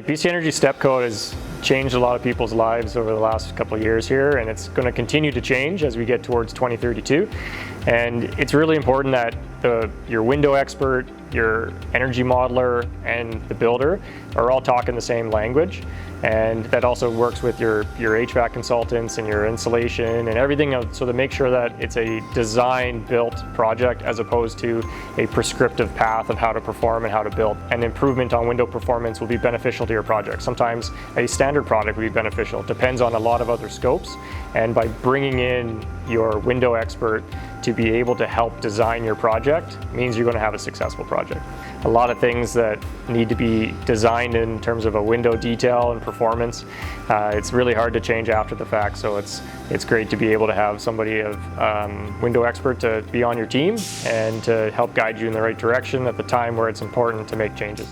BC Energy Step Code has changed a lot of people's lives over the last couple of years here, and it's going to continue to change as we get towards 2032. And it's really important that your window expert, your energy modeler, and the builder are all talking the same language. And that also works with your HVAC consultants and your insulation and everything else, so to make sure that it's a design-built project as opposed to a prescriptive path of how to perform and how to build. An improvement on window performance will be beneficial to your project. Sometimes a standard product will be beneficial. It depends on a lot of other scopes. And by bringing in your window expert to be able to help design your project means you're going to have a successful project. A lot of things that need to be designed in terms of a window detail and performance, it's really hard to change after the fact, so it's great to be able to have somebody of window expert to be on your team and to help guide you in the right direction at the time where it's important to make changes.